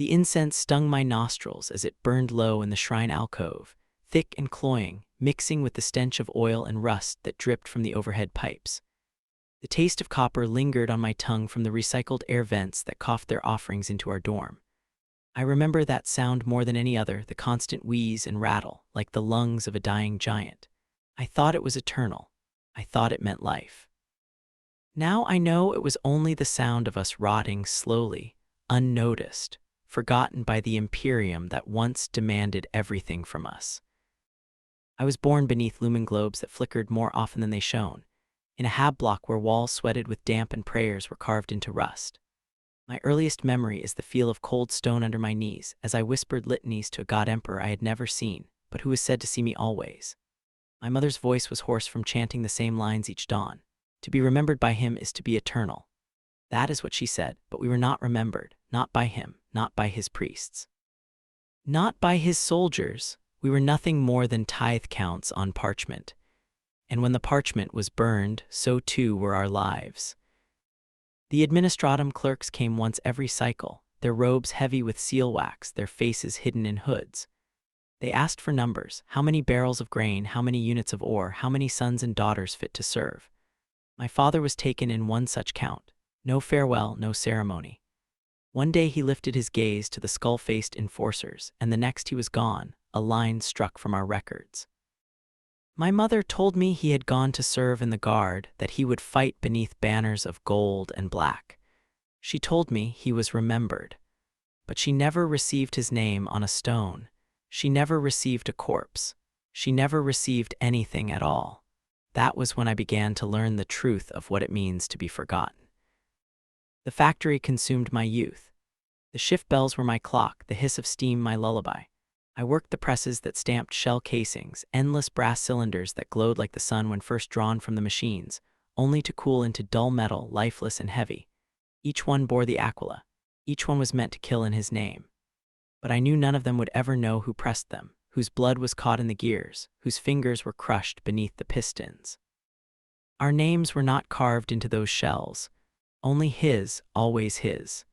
The incense stung my nostrils as it burned low in the shrine alcove, thick and cloying, mixing with the stench of oil and rust that dripped from the overhead pipes. The taste of copper lingered on my tongue from the recycled air vents that coughed their offerings into our dorm. I remember that sound more than any other, the constant wheeze and rattle, like the lungs of a dying giant. I thought it was eternal. I thought it meant life. Now I know it was only the sound of us rotting slowly, unnoticed, forgotten by the Imperium that once demanded everything from us. I was born beneath lumen globes that flickered more often than they shone, in a hab block where walls sweated with damp and prayers were carved into rust. My earliest memory is the feel of cold stone under my knees as I whispered litanies to a god emperor I had never seen, but who was said to see me always. My mother's voice was hoarse from chanting the same lines each dawn. To be remembered by him is to be eternal. That is what she said, but we were not remembered, not by him, not by his priests. Not by his soldiers. We were nothing more than tithe counts on parchment. And when the parchment was burned, so too were our lives. The administratum clerks came once every cycle, their robes heavy with seal wax, their faces hidden in hoods. They asked for numbers, how many barrels of grain, how many units of ore, how many sons and daughters fit to serve. My father was taken in one such count. No farewell, no ceremony. One day he lifted his gaze to the skull-faced enforcers, and the next he was gone, a line struck from our records. My mother told me he had gone to serve in the guard, that he would fight beneath banners of gold and black. She told me he was remembered. But she never received his name on a stone. She never received a corpse. She never received anything at all. That was when I began to learn the truth of what it means to be forgotten. The factory consumed my youth. The shift bells were my clock, the hiss of steam my lullaby. I worked the presses that stamped shell casings, endless brass cylinders that glowed like the sun when first drawn from the machines, only to cool into dull metal, lifeless and heavy. Each one bore the aquila. Each one was meant to kill in his name. But I knew none of them would ever know who pressed them, whose blood was caught in the gears, whose fingers were crushed beneath the pistons. Our names were not carved into those shells. Only his, always his.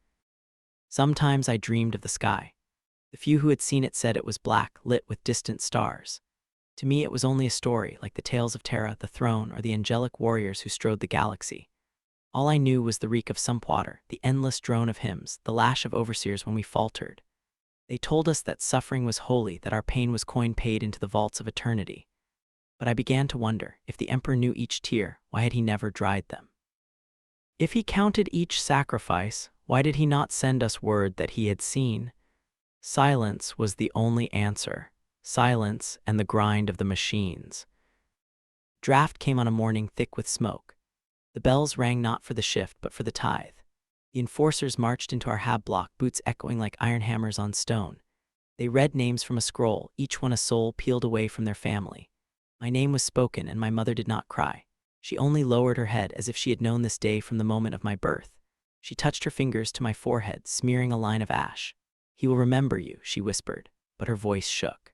Sometimes I dreamed of the sky. The few who had seen it said it was black, lit with distant stars. To me it was only a story, like the tales of Terra, the throne, or the angelic warriors who strode the galaxy. All I knew was the reek of sump water, the endless drone of hymns, the lash of overseers when we faltered. They told us that suffering was holy, that our pain was coin paid into the vaults of eternity. But I began to wonder, if the emperor knew each tear, why had he never dried them? If he counted each sacrifice, why did he not send us word that he had seen? Silence was the only answer. Silence and the grind of the machines. Draft came on a morning thick with smoke. The bells rang not for the shift, but for the tithe. The enforcers marched into our hab block, boots echoing like iron hammers on stone. They read names from a scroll, each one a soul peeled away from their family. My name was spoken, and my mother did not cry. She only lowered her head as if she had known this day from the moment of my birth. She touched her fingers to my forehead, smearing a line of ash. "He will remember you," she whispered, but her voice shook.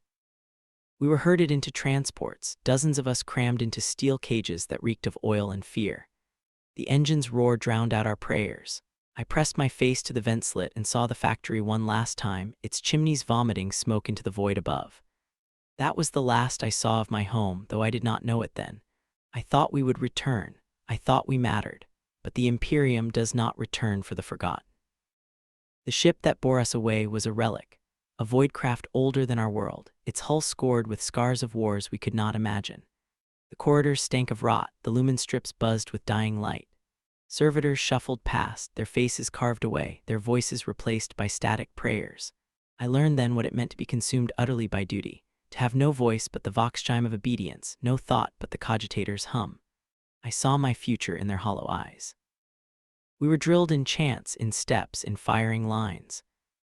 We were herded into transports, dozens of us crammed into steel cages that reeked of oil and fear. The engine's roar drowned out our prayers. I pressed my face to the vent slit and saw the factory one last time, its chimneys vomiting smoke into the void above. That was the last I saw of my home, though I did not know it then. I thought we would return. I thought we mattered. But the Imperium does not return for the forgotten. The ship that bore us away was a relic, a void craft older than our world, its hull scored with scars of wars we could not imagine. The corridors stank of rot, the lumen strips buzzed with dying light. Servitors shuffled past, their faces carved away, their voices replaced by static prayers. I learned then what it meant to be consumed utterly by duty, to have no voice but the vox chime of obedience, no thought but the cogitator's hum. I saw my future in their hollow eyes. We were drilled in chants, in steps, in firing lines.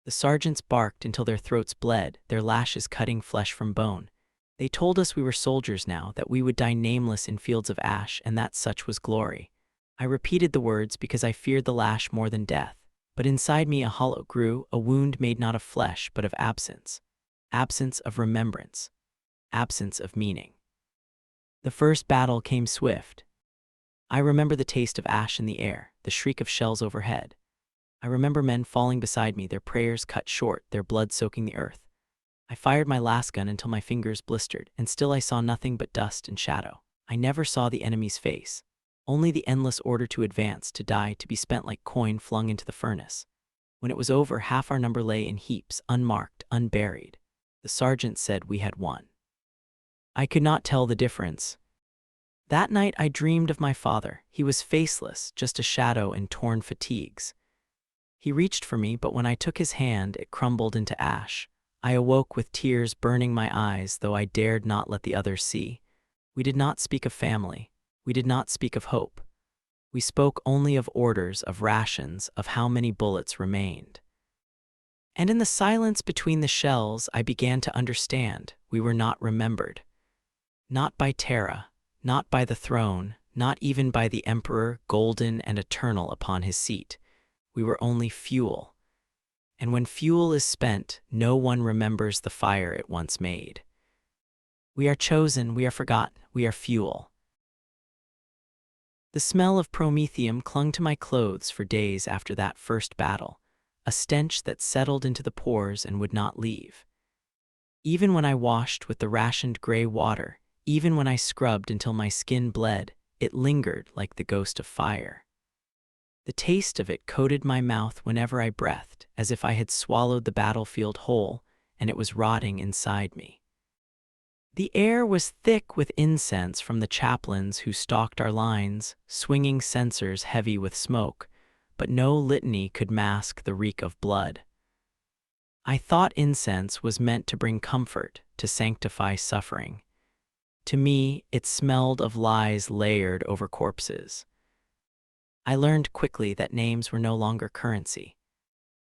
The sergeants barked until their throats bled, their lashes cutting flesh from bone. They told us we were soldiers now, that we would die nameless in fields of ash, and that such was glory. I repeated the words because I feared the lash more than death, but inside me a hollow grew, a wound made not of flesh but of absence. Absence of remembrance. Absence of meaning. The first battle came swift. I remember the taste of ash in the air, the shriek of shells overhead. I I remember men falling beside me, their prayers cut short, their blood soaking the earth. I fired my last gun until my fingers blistered, and still I saw nothing but dust and shadow. I never saw the enemy's face, only the endless order to advance, to die, to be spent like coin flung into the furnace. When it was over, half our number lay in heaps, unmarked, unburied. The sergeant said we had won. I could not tell the difference. That night I dreamed of my father. He was faceless, just a shadow in torn fatigues. He reached for me, but when I took his hand, it crumbled into ash. I awoke with tears burning my eyes, though I dared not let the others see. We did not speak of family. We did not speak of hope. We spoke only of orders, of rations, of how many bullets remained. And in the silence between the shells, I began to understand we were not remembered. Not by Terra, not by the throne, not even by the Emperor, golden and eternal upon his seat. We were only fuel. And when fuel is spent, no one remembers the fire it once made. We are chosen, we are forgotten, we are fuel. The smell of promethium clung to my clothes for days after that first battle, a stench that settled into the pores and would not leave. Even when I washed with the rationed gray water, even when I scrubbed until my skin bled, it lingered like the ghost of fire. The taste of it coated my mouth whenever I breathed, as if I had swallowed the battlefield whole, and it was rotting inside me. The air was thick with incense from the chaplains who stalked our lines, swinging censers heavy with smoke, but no litany could mask the reek of blood. I thought incense was meant to bring comfort, to sanctify suffering. To me, it smelled of lies layered over corpses. I learned quickly that names were no longer currency.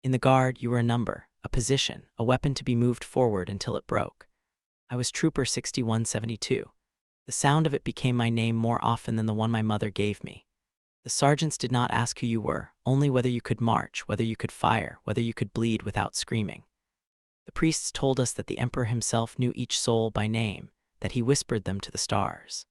In the Guard, you were a number, a position, a weapon to be moved forward until it broke. I was Trooper 6172. The sound of it became my name more often than the one my mother gave me. The sergeants did not ask who you were, only whether you could march, whether you could fire, whether you could bleed without screaming. The priests told us that the Emperor himself knew each soul by name, that he whispered them to the stars.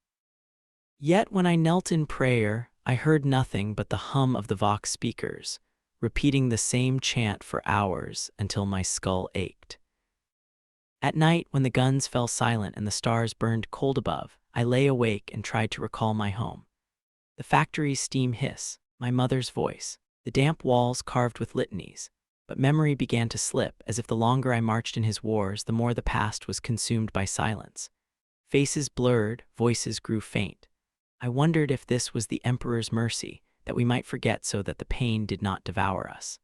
Yet when I knelt in prayer, I heard nothing but the hum of the Vox speakers, repeating the same chant for hours until my skull ached. At night, when the guns fell silent and the stars burned cold above, I lay awake and tried to recall my home. The factory's steam hiss, my mother's voice, the damp walls carved with litanies, but memory began to slip, as if the longer I marched in his wars, the more the past was consumed by silence. Faces blurred, voices grew faint. I wondered if this was the Emperor's mercy, that we might forget so that the pain did not devour us.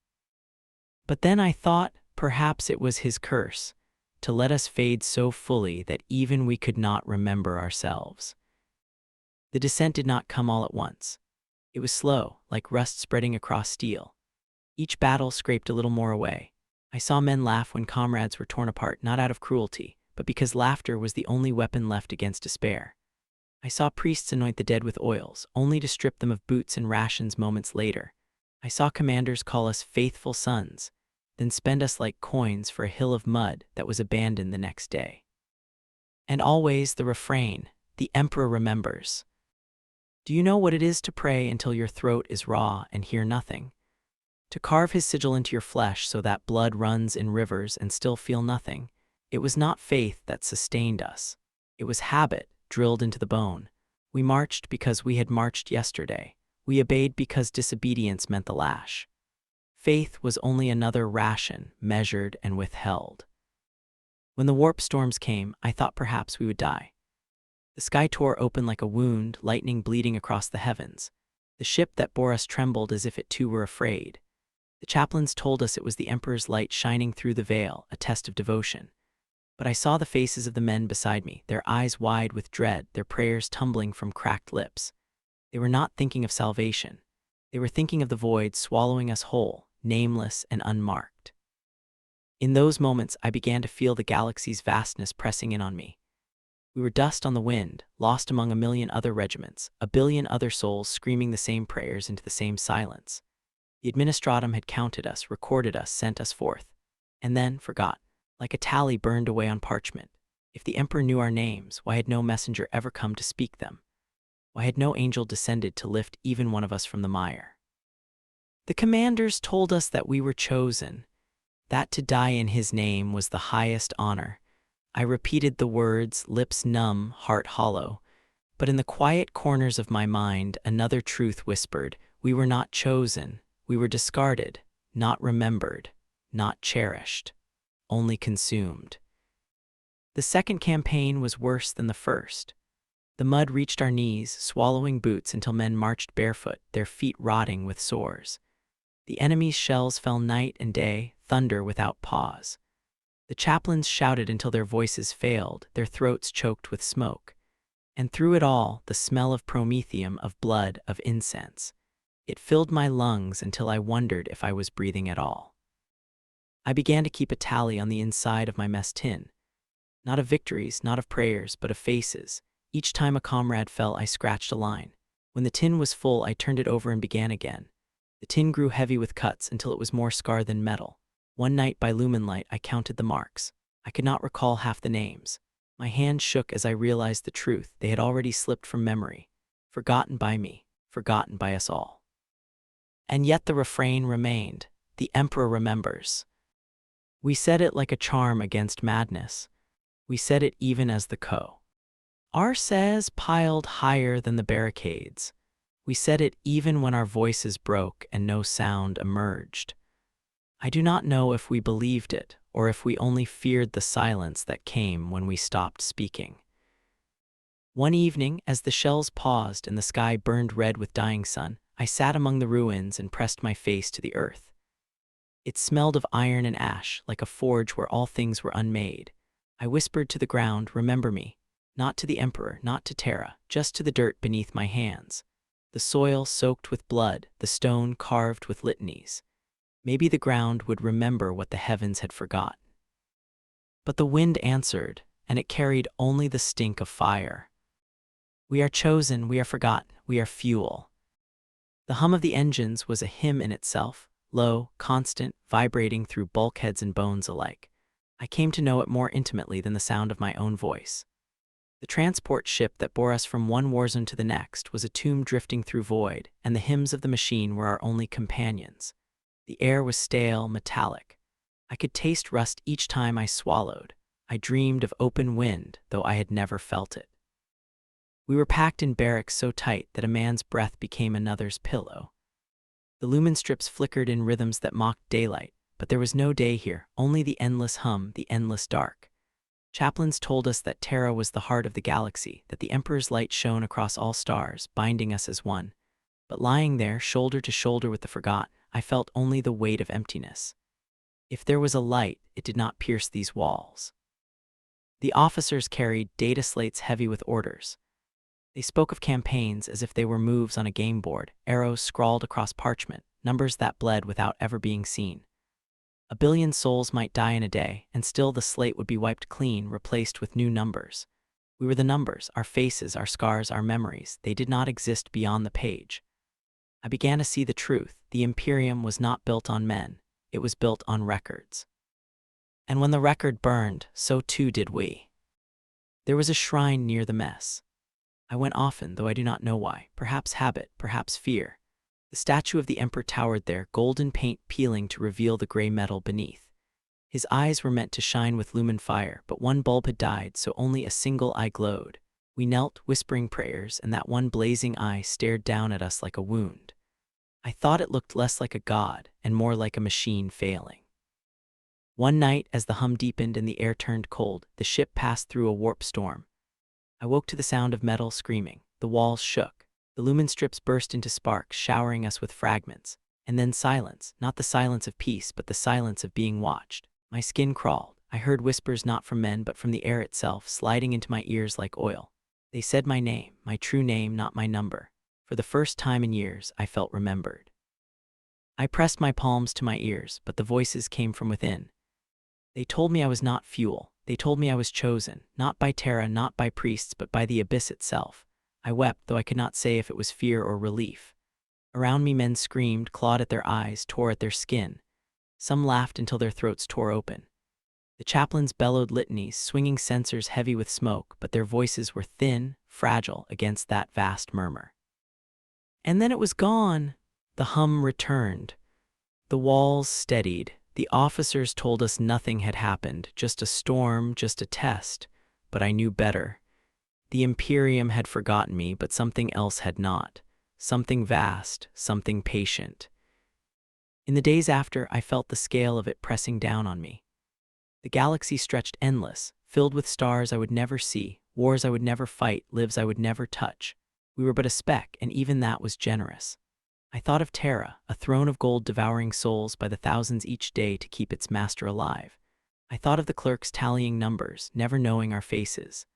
But then I thought, perhaps it was his curse, to let us fade so fully that even we could not remember ourselves. The descent did not come all at once. It was slow, like rust spreading across steel. Each battle scraped a little more away. I saw men laugh when comrades were torn apart, not out of cruelty, but because laughter was the only weapon left against despair. I saw priests anoint the dead with oils, only to strip them of boots and rations moments later. I saw commanders call us faithful sons, then spend us like coins for a hill of mud that was abandoned the next day. And always the refrain, the Emperor remembers. Do you know what it is to pray until your throat is raw and hear nothing? To carve his sigil into your flesh so that blood runs in rivers and still feel nothing? It was not faith that sustained us. It was habit drilled into the bone. We marched because we had marched yesterday. We obeyed because disobedience meant the lash. Faith was only another ration, measured and withheld. When the warp storms came, I thought perhaps we would die. The sky tore open like a wound, lightning bleeding across the heavens. The ship that bore us trembled as if it too were afraid. The chaplains told us it was the Emperor's light shining through the veil, a test of devotion. But I saw the faces of the men beside me, their eyes wide with dread, their prayers tumbling from cracked lips. They were not thinking of salvation. They were thinking of the void swallowing us whole, nameless and unmarked. In those moments, I began to feel the galaxy's vastness pressing in on me. We were dust on the wind, lost among a million other regiments, a billion other souls screaming the same prayers into the same silence. The administratum had counted us, recorded us, sent us forth, and then forgot, like a tally burned away on parchment. If the Emperor knew our names, why had no messenger ever come to speak them? Why had no angel descended to lift even one of us from the mire? The commanders told us that we were chosen, that to die in his name was the highest honor. I repeated the words, lips numb, heart hollow. But in the quiet corners of my mind, another truth whispered, we were not chosen, we were discarded, not remembered, not cherished, only consumed. The second campaign was worse than the first. The mud reached our knees, swallowing boots until men marched barefoot, their feet rotting with sores. The enemy's shells fell night and day, thunder without pause. The chaplains shouted until their voices failed, their throats choked with smoke. And through it all, the smell of promethium, of blood, of incense. It filled my lungs until I wondered if I was breathing at all. I began to keep a tally on the inside of my mess tin. Not of victories, not of prayers, but of faces. Each time a comrade fell, I scratched a line. When the tin was full, I turned it over and began again. The tin grew heavy with cuts until it was more scar than metal. One night by lumen light, I counted the marks. I could not recall half the names. My hand shook as I realized the truth. They had already slipped from memory. Forgotten by me, forgotten by us all. And yet the refrain remained. The Emperor remembers. We said it like a charm against madness. We said it even as the R says piled higher than the barricades. We said it even when our voices broke and no sound emerged. I do not know if we believed it, or if we only feared the silence that came when we stopped speaking. One evening, as the shells paused and the sky burned red with dying sun, I sat among the ruins and pressed my face to the earth. It smelled of iron and ash, like a forge where all things were unmade. I whispered to the ground, remember me. Not to the Emperor, not to Terra, just to the dirt beneath my hands. The soil soaked with blood, the stone carved with litanies. Maybe the ground would remember what the heavens had forgotten. But the wind answered, and it carried only the stink of fire. We are chosen, we are forgotten, we are fuel. The hum of the engines was a hymn in itself, low, constant, vibrating through bulkheads and bones alike. I came to know it more intimately than the sound of my own voice. The transport ship that bore us from one warzone to the next was a tomb drifting through void, and the hymns of the machine were our only companions. The air was stale, metallic. I could taste rust each time I swallowed. I dreamed of open wind, though I had never felt it. We were packed in barracks so tight that a man's breath became another's pillow. The lumen strips flickered in rhythms that mocked daylight, but there was no day here, only the endless hum, the endless dark. Chaplains told us that Terra was the heart of the galaxy, that the Emperor's light shone across all stars, binding us as one. But lying there, shoulder to shoulder with the forgotten, I felt only the weight of emptiness. If there was a light, it did not pierce these walls. The officers carried data slates heavy with orders. They spoke of campaigns as if they were moves on a game board, arrows scrawled across parchment, numbers that bled without ever being seen. 1 billion souls might die in a day, and still the slate would be wiped clean, replaced with new numbers. We were the numbers, our faces, our scars, our memories. They did not exist beyond the page. I began to see the truth. The Imperium was not built on men. It was built on records. And when the record burned, so too did we. There was a shrine near the mess. I went often, though I do not know why. Perhaps habit, perhaps fear. The statue of the Emperor towered there, golden paint peeling to reveal the gray metal beneath. His eyes were meant to shine with lumen fire, but one bulb had died, so only a single eye glowed. We knelt, whispering prayers, and that one blazing eye stared down at us like a wound. I thought it looked less like a god and more like a machine failing. One night, as the hum deepened and the air turned cold, the ship passed through a warp storm. I woke to the sound of metal screaming. The walls shook. The lumen strips burst into sparks, showering us with fragments. And then silence, not the silence of peace, but the silence of being watched. My skin crawled. I heard whispers not from men, but from the air itself, sliding into my ears like oil. They said my name, my true name, not my number. For the first time in years, I felt remembered. I pressed my palms to my ears, but the voices came from within. They told me I was not fuel. They told me I was chosen, not by Terra, not by priests, but by the abyss itself. I wept, though I could not say if it was fear or relief. Around me men screamed, clawed at their eyes, tore at their skin. Some laughed until their throats tore open. The chaplains bellowed litanies, swinging censers heavy with smoke, but their voices were thin, fragile against that vast murmur. And then it was gone. The hum returned. The walls steadied. The officers told us nothing had happened, just a storm, just a test. But I knew better. The Imperium had forgotten me, but something else had not. Something vast, something patient. In the days after, I felt the scale of it pressing down on me. The galaxy stretched endless, filled with stars I would never see, wars I would never fight, lives I would never touch. We were but a speck, and even that was generous. I thought of Terra, a throne of gold devouring souls by the thousands each day to keep its master alive. I thought of the clerks tallying numbers, never knowing our faces.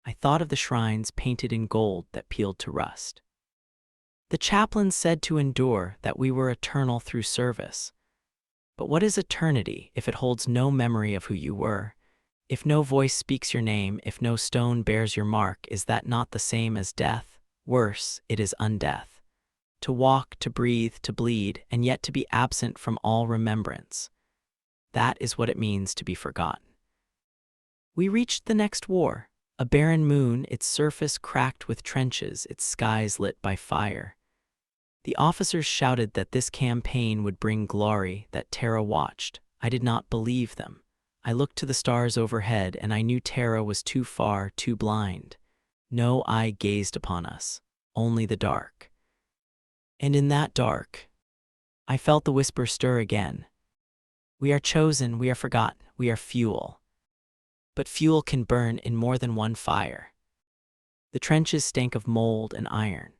I thought of the shrines painted in gold that peeled to rust. The chaplain said to endure, that we were eternal through service. But what is eternity if it holds no memory of who you were? If no voice speaks your name, if no stone bears your mark, is that not the same as death? Worse, it is undeath. To walk, to breathe, to bleed, and yet to be absent from all remembrance. That is what it means to be forgotten. We reached the next war, a barren moon, its surface cracked with trenches, its skies lit by fire. The officers shouted that this campaign would bring glory, that Terra watched. I did not believe them. I looked to the stars overhead, and I knew Terra was too far, too blind. No eye gazed upon us, only the dark. And in that dark, I felt the whisper stir again. We are chosen, we are forgotten, we are fuel. But fuel can burn in more than one fire. The trenches stank of mold and iron.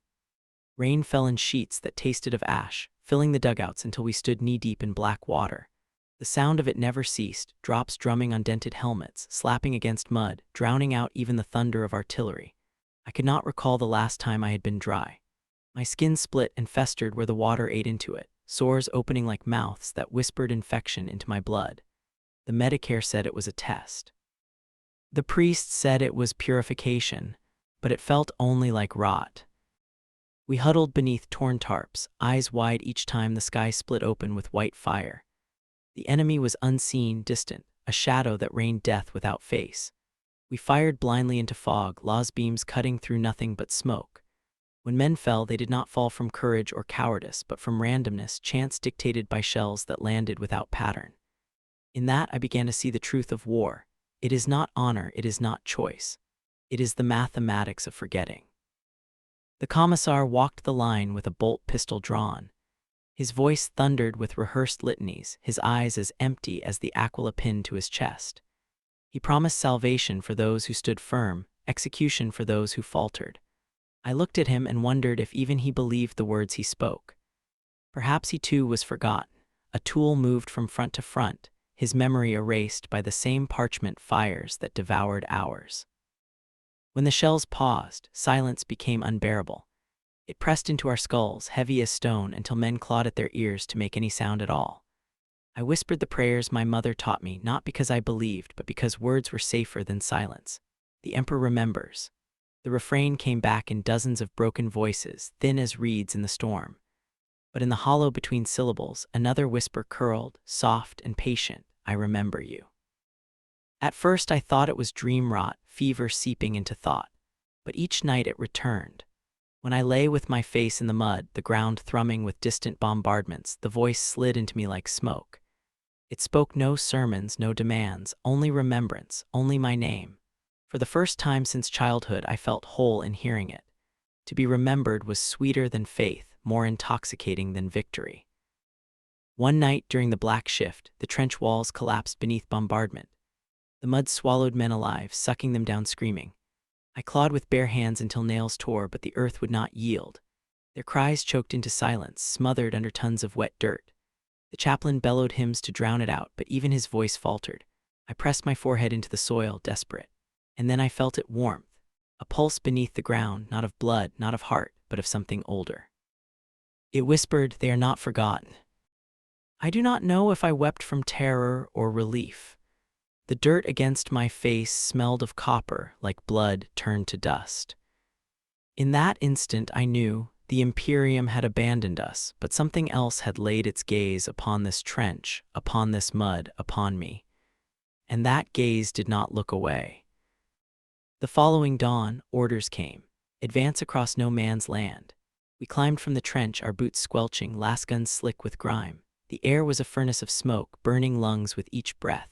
Rain fell in sheets that tasted of ash, filling the dugouts until we stood knee-deep in black water. The sound of it never ceased, drops drumming on dented helmets, slapping against mud, drowning out even the thunder of artillery. I could not recall the last time I had been dry. My skin split and festered where the water ate into it, sores opening like mouths that whispered infection into my blood. The Medicare said it was a test. The priest said it was purification, but it felt only like rot. We huddled beneath torn tarps, eyes wide each time the sky split open with white fire. The enemy was unseen, distant, a shadow that rained death without face. We fired blindly into fog, Law's beams cutting through nothing but smoke. When men fell, they did not fall from courage or cowardice, but from randomness, chance dictated by shells that landed without pattern. In that I began to see the truth of war. It is not honor, it is not choice. It is the mathematics of forgetting. The commissar walked the line with a bolt pistol drawn. His voice thundered with rehearsed litanies, his eyes as empty as the aquila pin to his chest. He promised salvation for those who stood firm, execution for those who faltered. I looked at him and wondered if even he believed the words he spoke. Perhaps he too was forgotten, a tool moved from front to front, his memory erased by the same parchment fires that devoured ours. When the shells paused, silence became unbearable. It pressed into our skulls, heavy as stone, until men clawed at their ears to make any sound at all. I whispered the prayers my mother taught me, not because I believed, but because words were safer than silence. The Emperor remembers. The refrain came back in dozens of broken voices, thin as reeds in the storm. But in the hollow between syllables, another whisper curled, soft and patient, I remember you. At first I thought it was dream rot, fever seeping into thought. But each night it returned. When I lay with my face in the mud, the ground thrumming with distant bombardments, the voice slid into me like smoke. It spoke no sermons, no demands, only remembrance, only my name. For the first time since childhood, I felt whole in hearing it. To be remembered was sweeter than faith, more intoxicating than victory. One night during the Black Shift, the trench walls collapsed beneath bombardment. The mud swallowed men alive, sucking them down screaming. I clawed with bare hands until nails tore, but the earth would not yield. Their cries choked into silence, smothered under tons of wet dirt. The chaplain bellowed hymns to drown it out, but even his voice faltered. I pressed my forehead into the soil, desperate. And then I felt it warmth, a pulse beneath the ground, not of blood, not of heart, but of something older. It whispered, "They are not forgotten." I do not know if I wept from terror or relief. The dirt against my face smelled of copper, like blood turned to dust. In that instant I knew the Imperium had abandoned us, but something else had laid its gaze upon this trench, upon this mud, upon me. And that gaze did not look away. The following dawn, orders came. Advance across no man's land. We climbed from the trench, our boots squelching, lasguns slick with grime. The air was a furnace of smoke, burning lungs with each breath.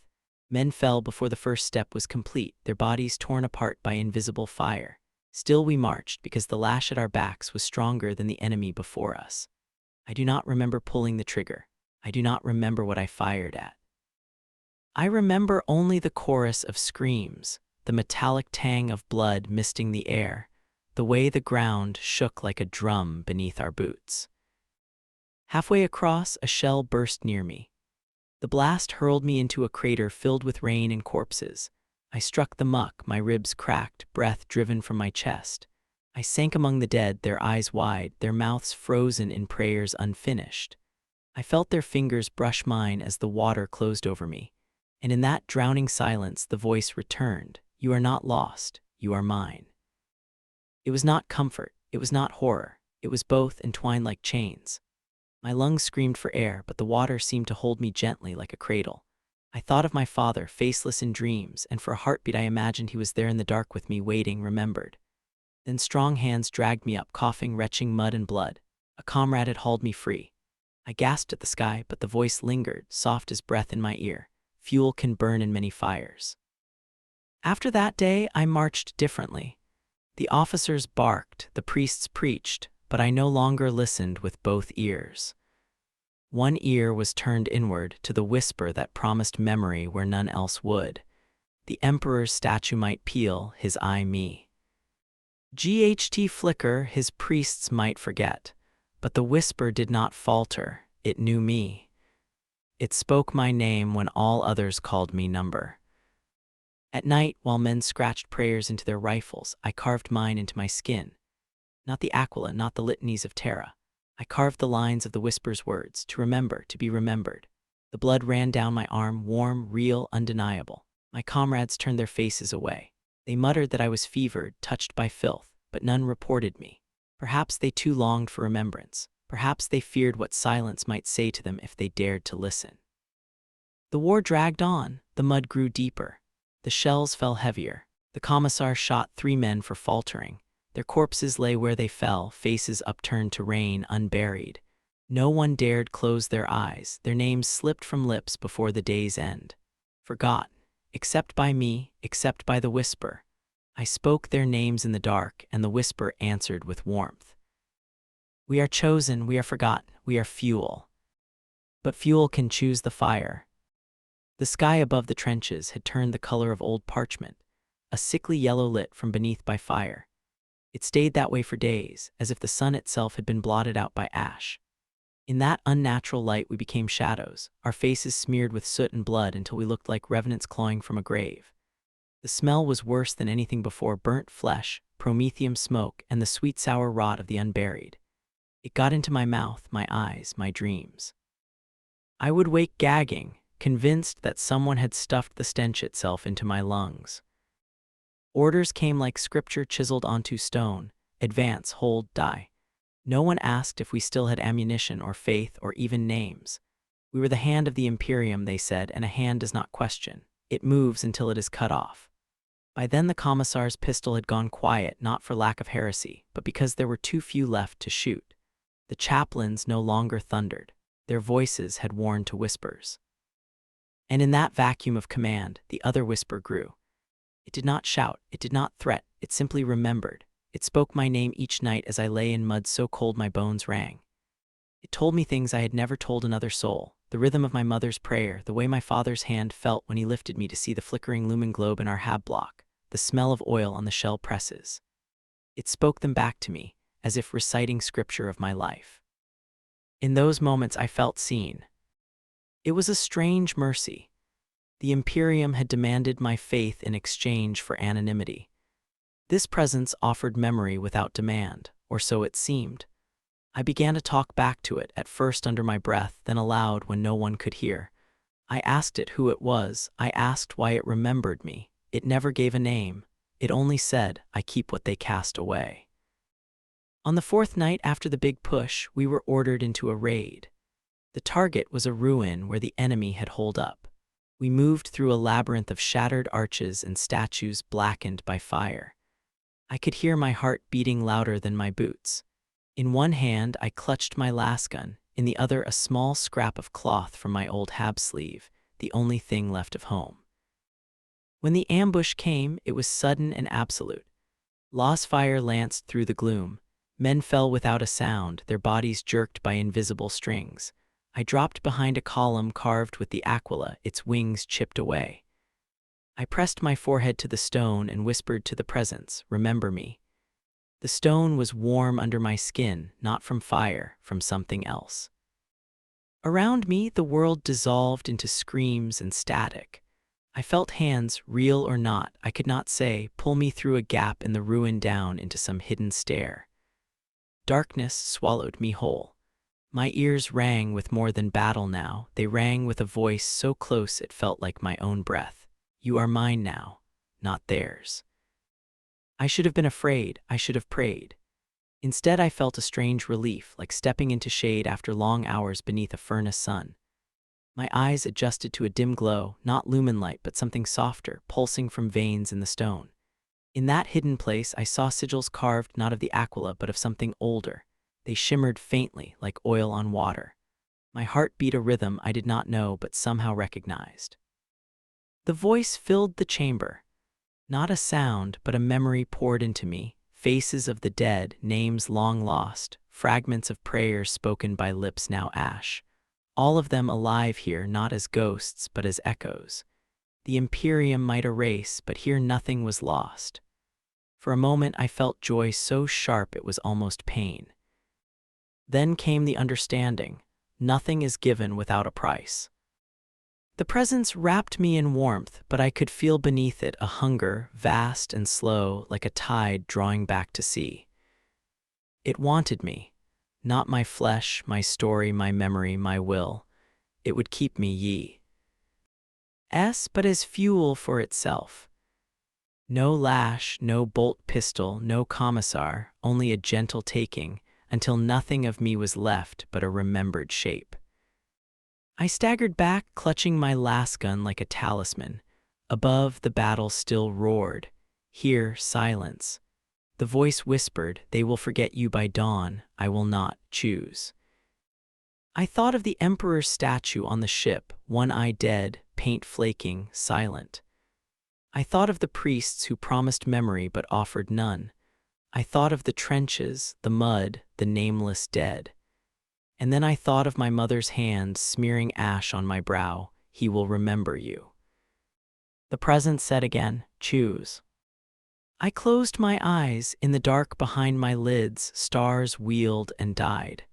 Men fell before the first step was complete, their bodies torn apart by invisible fire. Still we marched because the lash at our backs was stronger than the enemy before us. I do not remember pulling the trigger. I do not remember what I fired at. I remember only the chorus of screams, the metallic tang of blood misting the air, the way the ground shook like a drum beneath our boots. Halfway across, a shell burst near me. The blast hurled me into a crater filled with rain and corpses. I struck the muck, my ribs cracked, breath driven from my chest. I sank among the dead, their eyes wide, their mouths frozen in prayers unfinished. I felt their fingers brush mine as the water closed over me. And in that drowning silence, the voice returned, "You are not lost, you are mine." It was not comfort, it was not horror, it was both entwined like chains. My lungs screamed for air, but the water seemed to hold me gently like a cradle. I thought of my father, faceless in dreams, and for a heartbeat I imagined he was there in the dark with me, waiting, remembered. Then strong hands dragged me up, coughing, retching mud and blood. A comrade had hauled me free. I gasped at the sky, but the voice lingered, soft as breath in my ear. Fuel can burn in many fires. After that day, I marched differently. The officers barked, the priests preached, but I no longer listened with both ears. One ear was turned inward to the whisper that promised memory where none else would. The emperor's statue might peel, his eye me. GHT flicker, his priests might forget. But the whisper did not falter, it knew me. It spoke my name when all others called me number. At night, while men scratched prayers into their rifles, I carved mine into my skin. Not the Aquila, not the litanies of Terra. I carved the lines of the whisper's words, to remember, to be remembered. The blood ran down my arm, warm, real, undeniable. My comrades turned their faces away. They muttered that I was fevered, touched by filth, but none reported me. Perhaps they too longed for remembrance. Perhaps they feared what silence might say to them if they dared to listen. The war dragged on. The mud grew deeper. The shells fell heavier. The commissar shot 3 men for faltering. Their corpses lay where they fell, faces upturned to rain, unburied. No one dared close their eyes. Their names slipped from lips before the day's end. Forgotten, except by me, except by the whisper. I spoke their names in the dark, and the whisper answered with warmth. We are chosen, we are forgotten, we are fuel. But fuel can choose the fire. The sky above the trenches had turned the color of old parchment, a sickly yellow lit from beneath by fire. It stayed that way for days, as if the sun itself had been blotted out by ash. In that unnatural light we became shadows, our faces smeared with soot and blood until we looked like revenants clawing from a grave. The smell was worse than anything before: burnt flesh, promethium smoke, and the sweet-sour rot of the unburied. It got into my mouth, my eyes, my dreams. I would wake gagging, convinced that someone had stuffed the stench itself into my lungs. Orders came like scripture chiseled onto stone: advance, hold, die. No one asked if we still had ammunition or faith or even names. We were the hand of the Imperium, they said, and a hand does not question. It moves until it is cut off. By then the commissar's pistol had gone quiet, not for lack of heresy, but because there were too few left to shoot. The chaplains no longer thundered. Their voices had worn to whispers. And in that vacuum of command, the other whisper grew. It did not shout, it did not threat, it simply remembered. It spoke my name each night as I lay in mud so cold my bones rang. It told me things I had never told another soul: the rhythm of my mother's prayer, the way my father's hand felt when he lifted me to see the flickering lumen globe in our hab block, the smell of oil on the shell presses. It spoke them back to me, as if reciting scripture of my life. In those moments I felt seen. It was a strange mercy. The Imperium had demanded my faith in exchange for anonymity. This presence offered memory without demand, or so it seemed. I began to talk back to it, at first under my breath, then aloud when no one could hear. I asked it who it was, I asked why it remembered me. It never gave a name. It only said, I keep what they cast away. On the 4th night after the big push, we were ordered into a raid. The target was a ruin where the enemy had holed up. We moved through a labyrinth of shattered arches and statues blackened by fire. I could hear my heart beating louder than my boots. In one hand I clutched my lasgun, in the other a small scrap of cloth from my old hab sleeve, the only thing left of home. When the ambush came, it was sudden and absolute. Law's fire lanced through the gloom. Men fell without a sound, their bodies jerked by invisible strings. I dropped behind a column carved with the aquila, its wings chipped away. I pressed my forehead to the stone and whispered to the presence, "Remember me." The stone was warm under my skin, not from fire, from something else. Around me, the world dissolved into screams and static. I felt hands, real or not, I could not say, pull me through a gap in the ruin down into some hidden stair. Darkness swallowed me whole. My ears rang with more than battle now. They rang with a voice so close it felt like my own breath. You are mine now, not theirs. I should have been afraid. I should have prayed. Instead, I felt a strange relief, like stepping into shade after long hours beneath a furnace sun. My eyes adjusted to a dim glow, not lumen light, but something softer, pulsing from veins in the stone. In that hidden place, I saw sigils carved not of the aquila, but of something older. They shimmered faintly, like oil on water. My heart beat a rhythm I did not know, but somehow recognized. The voice filled the chamber. Not a sound, but a memory poured into me. Faces of the dead, names long lost, fragments of prayers spoken by lips now ash. All of them alive here, not as ghosts, but as echoes. The Imperium might erase, but here nothing was lost. For a moment I felt joy so sharp it was almost pain. Then came the understanding. Nothing is given without a price. The presence wrapped me in warmth, but I could feel beneath it a hunger, vast and slow, like a tide drawing back to sea. It wanted me. Not my flesh, my story, my memory, my will. It would keep me but as fuel for itself. No lash, no bolt pistol, no commissar, only a gentle taking, until nothing of me was left but a remembered shape. I staggered back, clutching my lasgun like a talisman. Above, the battle still roared. Here, silence. The voice whispered, "They will forget you by dawn. I will not choose." I thought of the Emperor's statue on the ship, one eye dead, paint flaking, silent. I thought of the priests who promised memory but offered none. I thought of the trenches, the mud, the nameless dead. And then I thought of my mother's hand smearing ash on my brow. "He will remember you." The presence said again, "Choose." I closed my eyes. In the dark behind my lids, stars wheeled and died.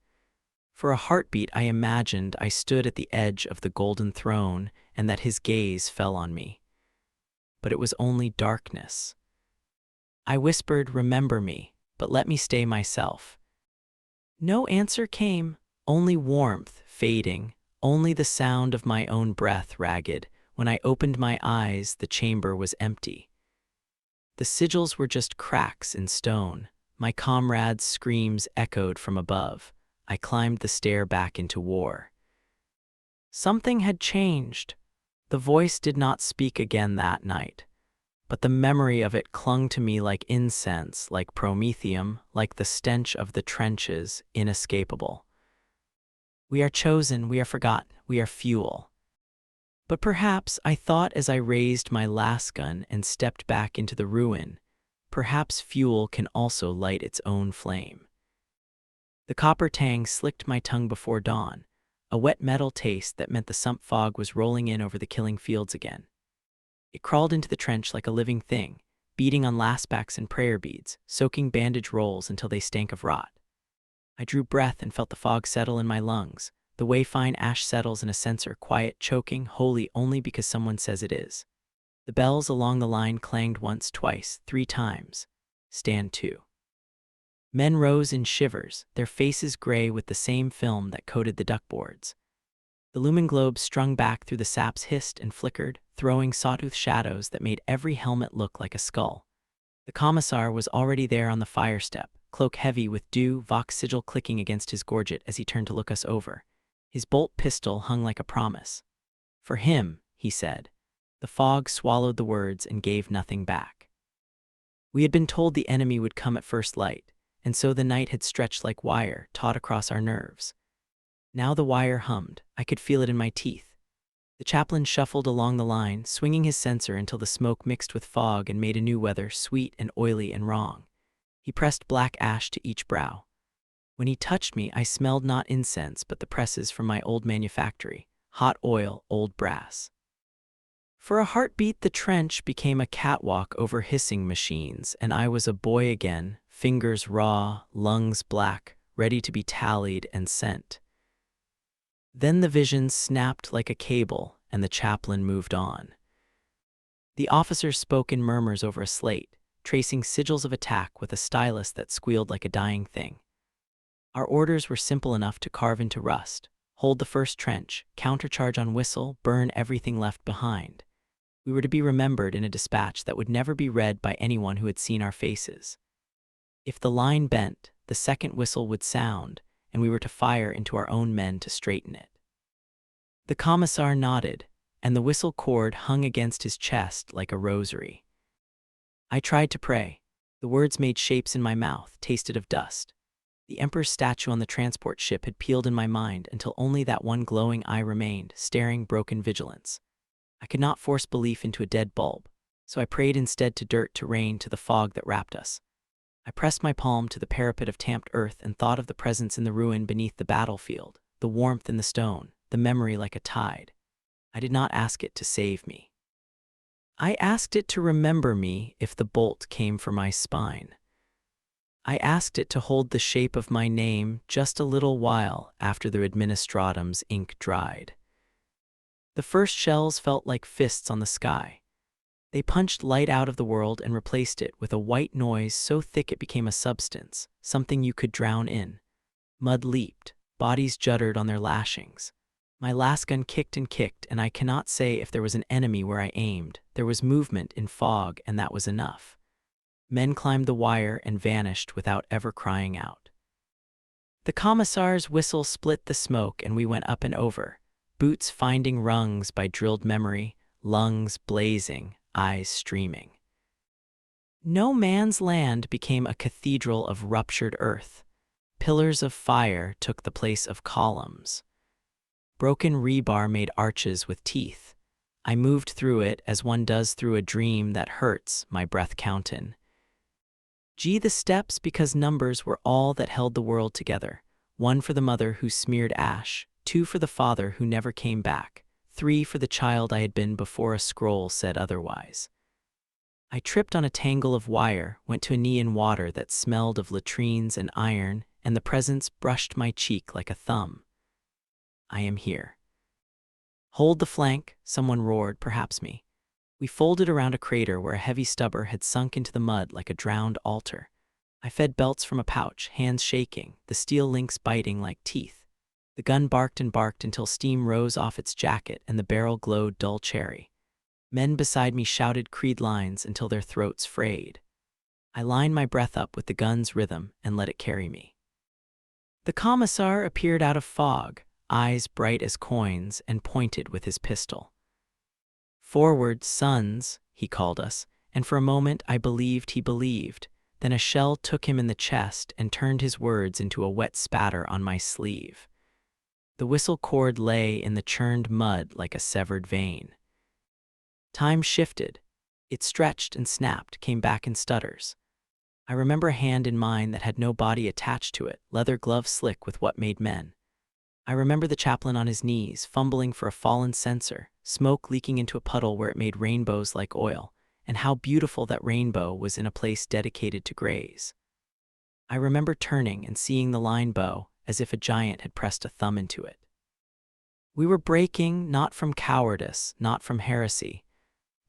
For a heartbeat I imagined I stood at the edge of the golden throne and that his gaze fell on me. But it was only darkness. I whispered, "Remember me, but let me stay myself." No answer came, only warmth, fading, only the sound of my own breath, ragged. When I opened my eyes, the chamber was empty. The sigils were just cracks in stone. My comrades' screams echoed from above. I climbed the stair back into war. Something had changed. The voice did not speak again that night, but the memory of it clung to me like incense, like promethium, like the stench of the trenches, inescapable. We are chosen, we are forgotten, we are fuel. But perhaps, I thought as I raised my lasgun and stepped back into the ruin, perhaps fuel can also light its own flame. The copper tang slicked my tongue before dawn, a wet metal taste that meant the sump fog was rolling in over the killing fields again. It crawled into the trench like a living thing, beating on lastbacks and prayer beads, soaking bandage rolls until they stank of rot. I drew breath and felt the fog settle in my lungs, the way fine ash settles in a censer, quiet, choking, holy only because someone says it is. The bells along the line clanged once, twice, 3 times. Stand to. Men rose in shivers, their faces gray with the same film that coated the duckboards. The lumen globes strung back through the saps hissed and flickered, throwing sawtooth shadows that made every helmet look like a skull. The commissar was already there on the fire step, cloak heavy with dew, vox sigil clicking against his gorget as he turned to look us over. His bolt pistol hung like a promise. "For him," he said. The fog swallowed the words and gave nothing back. We had been told the enemy would come at first light, and so the night had stretched like wire, taut across our nerves. Now the wire hummed. I could feel it in my teeth. The chaplain shuffled along the line, swinging his censer until the smoke mixed with fog and made a new weather sweet and oily and wrong. He pressed black ash to each brow. When he touched me, I smelled not incense but the presses from my old manufactory, hot oil, old brass. For a heartbeat, the trench became a catwalk over hissing machines, and I was a boy again, fingers raw, lungs black, ready to be tallied and sent. Then the vision snapped like a cable, and the chaplain moved on. The officers spoke in murmurs over a slate, tracing sigils of attack with a stylus that squealed like a dying thing. Our orders were simple enough to carve into rust. Hold the first trench, countercharge on whistle, burn everything left behind. We were to be remembered in a dispatch that would never be read by anyone who had seen our faces. If the line bent, the second whistle would sound, and we were to fire into our own men to straighten it. The commissar nodded, and the whistle cord hung against his chest like a rosary. I tried to pray. The words made shapes in my mouth, tasted of dust. The emperor's statue on the transport ship had peeled in my mind until only that one glowing eye remained, staring broken vigilance. I could not force belief into a dead bulb, so I prayed instead to dirt, to rain, to the fog that wrapped us. I pressed my palm to the parapet of tamped earth and thought of the presence in the ruin beneath the battlefield, the warmth in the stone, the memory like a tide. I did not ask it to save me. I asked it to remember me if the bolt came for my spine. I asked it to hold the shape of my name just a little while after the administratum's ink dried. The first shells felt like fists on the sky. They punched light out of the world and replaced it with a white noise so thick it became a substance, something you could drown in. Mud leaped, bodies juddered on their lashings. My last gun kicked, and I cannot say if there was an enemy where I aimed. There was movement in fog, and that was enough. Men climbed the wire and vanished without ever crying out. The commissar's whistle split the smoke, and we went up and over, boots finding rungs by drilled memory, lungs blazing, eyes streaming. No man's land became a cathedral of ruptured earth. Pillars of fire took the place of columns. Broken rebar made arches with teeth. I moved through it as one does through a dream that hurts, my breath countin'. The steps because numbers were all that held the world together. 1 for the mother who smeared ash, 2 for the father who never came back, 3 for the child I had been before a scroll said otherwise. I tripped on a tangle of wire, went to a knee in water that smelled of latrines and iron, and the presence brushed my cheek like a thumb. I am here. Hold the flank, someone roared, perhaps me. We folded around a crater where a heavy stubber had sunk into the mud like a drowned altar. I fed belts from a pouch, hands shaking, the steel links biting like teeth. The gun barked and barked until steam rose off its jacket and the barrel glowed dull cherry. Men beside me shouted creed lines until their throats frayed. I lined my breath up with the gun's rhythm and let it carry me. The commissar appeared out of fog, eyes bright as coins, and pointed with his pistol. "Forward, sons," he called us, and for a moment I believed he believed. Then a shell took him in the chest and turned his words into a wet spatter on my sleeve. The whistle cord lay in the churned mud like a severed vein. Time shifted. It stretched and snapped, came back in stutters. I remember a hand in mine that had no body attached to it, leather glove slick with what made men. I remember the chaplain on his knees, fumbling for a fallen censer, smoke leaking into a puddle where it made rainbows like oil, and how beautiful that rainbow was in a place dedicated to grays. I remember turning and seeing the line bow, as if a giant had pressed a thumb into it. We were breaking, not from cowardice, not from heresy,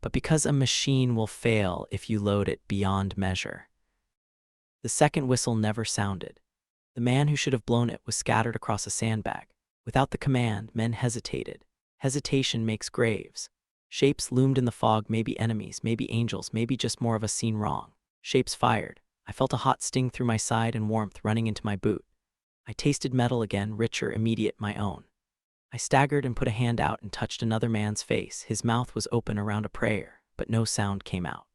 but because a machine will fail if you load it beyond measure. The second whistle never sounded. The man who should have blown it was scattered across a sandbag. Without the command, men hesitated. Hesitation makes graves. Shapes loomed in the fog, maybe enemies, maybe angels, maybe just more of us seen wrong. Shapes fired. I felt a hot sting through my side and warmth running into my boot. I tasted metal again, richer, immediate, my own. I staggered and put a hand out and touched another man's face. His mouth was open around a prayer, but no sound came out.